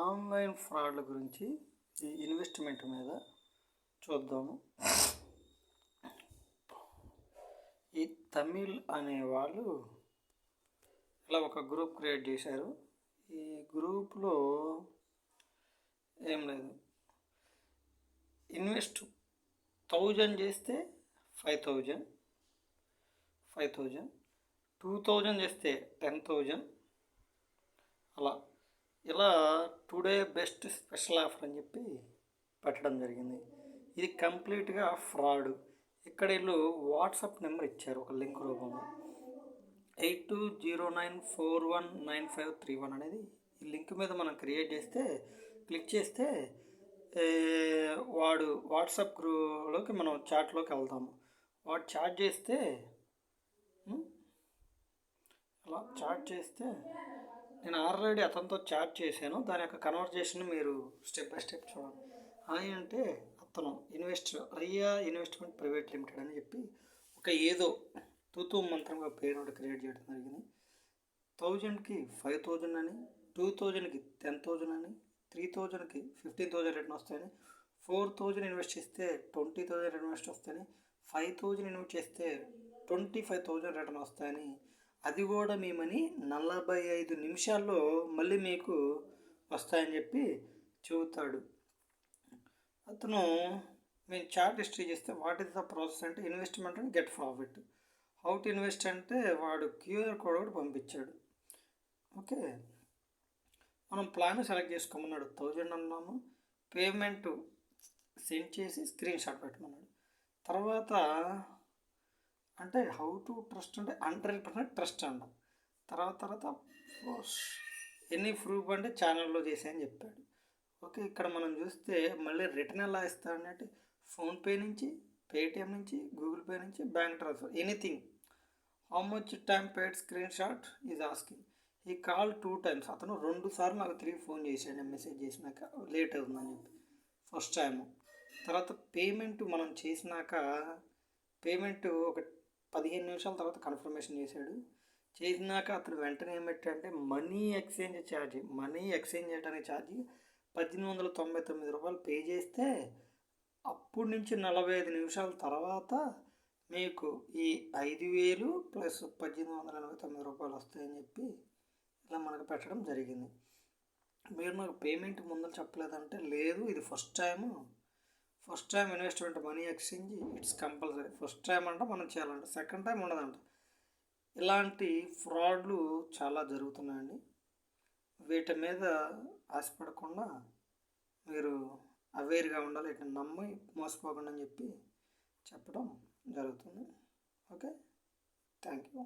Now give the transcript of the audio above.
Online ఫ్రాడ్ల గురించి ఈ investment మీద చూద్దాము. ఈ తమిళ్ అనేవాళ్ళు ఇలా ఒక గ్రూప్ క్రియేట్ చేశారు. ఈ గ్రూప్లో ఏం లేదు, ఇన్వెస్ట్ 1000 చేస్తే 5000, 2000 చేస్తే 10,000, ఇలా టుడే బెస్ట్ స్పెషల్ ఆఫర్ అని చెప్పి పెట్టడం జరిగింది. ఇది కంప్లీట్గా ఫ్రాడ్. ఇక్కడ వీళ్ళు వాట్సాప్ నెంబర్ ఇచ్చారు ఒక లింక్ రూపంలో. 8209419531 అనేది ఈ లింక్ మీద మనం క్రియేట్ చేస్తే, క్లిక్ చేస్తే వాడు వాట్సాప్ గ్రూప్లోకి మనం చాట్లోకి వెళ్తాము. వాడు చాట్ చేస్తే అలా చాట్ చేస్తే నేను ఆల్రెడీ అతనితో చాట్ చేశాను. దాని యొక్క కన్వర్జేషన్ మీరు స్టెప్ బై స్టెప్ చూడండి. హాయ్ అంటే అతను రియా ఇన్వెస్ట్మెంట్ ప్రైవేట్ లిమిటెడ్ అని చెప్పి ఒక ఏదో తూతూ మంత్రంగా పేరు ఒకటి క్రియేట్ చేయడం జరిగింది. 1000కి 5000 అని, 2000కి 10,000 అని, 3000కి 15,000 రిటర్న్ వస్తాయని, 4000 ఇన్వెస్ట్ చేస్తే 20,000 ఇన్వెస్ట్ వస్తాయని, 5000 ఇన్వెస్ట్ చేస్తే 25,000 రిటర్న్ వస్తాయని, అది కూడా మీ మనీ 45 నిమిషాల్లో మళ్ళీ మీకు వస్తాయని చెప్పి చెబుతాడు. అతను మేము చార్ట్ హిస్టరీ చేస్తే వాట్ ఈస్ ద ప్రాసెస్ అంటే investment and get profit. How to invest అంటే వాడు క్యూఆర్ కోడ్ ఒకటి పంపించాడు. ఓకే, మనం ప్లాన్ సెలెక్ట్ చేసుకోమన్నాడు. 1000 అన్నాము, పేమెంట్ సెండ్ చేసి స్క్రీన్ షాట్ పెట్టమన్నాడు. తర్వాత అంటే హౌ టు ట్రస్ట్ అంటే 100% ట్రస్ట్ అంట. తర్వాత ఎన్ని ప్రూఫ్ అంటే ఛానల్లో చేసాయని చెప్పాడు. ఓకే, ఇక్కడ మనం చూస్తే మళ్ళీ రిటర్న్ ఎలా ఇస్తాడంటే ఫోన్పే నుంచి, పేటిఎం నుంచి, గూగుల్ పే నుంచి, bank transfer, anything. How much time paid screen shot is asking. ఈ కాల్ 2 times. అతను 2 సార్లు నాకు తిరిగి ఫోన్ చేశాడు మెసేజ్ చేసినాక లేట్ అవుతుందని చెప్పి ఫస్ట్ టైము. తర్వాత పేమెంట్ మనం చేసినాక పేమెంట్ ఒక 15 నిమిషాల తర్వాత కన్ఫర్మేషన్ చేసినాక అతను వెంటనే ఏం పెట్టాడంటే మనీ ఎక్స్చేంజ్ చేయడానికి ఛార్జీ 1899 రూపాయలు పే చేస్తే అప్పటి నుంచి 45 నిమిషాల తర్వాత మీకు ఈ 5000 ప్లస్ 1899 రూపాయలు వస్తాయని చెప్పి ఇలా మనకు పెట్టడం జరిగింది. మీరు నాకు పేమెంట్ ముందు చెప్పలేదంటే లేదు, ఇది first time investment money exchange it's compulsory. First time అంటే మనం చేయాలంట, సెకండ్ టైం ఉండదంట. ఇలాంటి ఫ్రాడ్లు చాలా జరుగుతున్నాయండి. వీటి మీద ఆశపడకుండా మీరు అవేర్గా ఉండాలి. ఇట్లా నమ్మి మోసపోకుండా అని చెప్పి చెప్పడం జరుగుతుంది. Okay, thank you.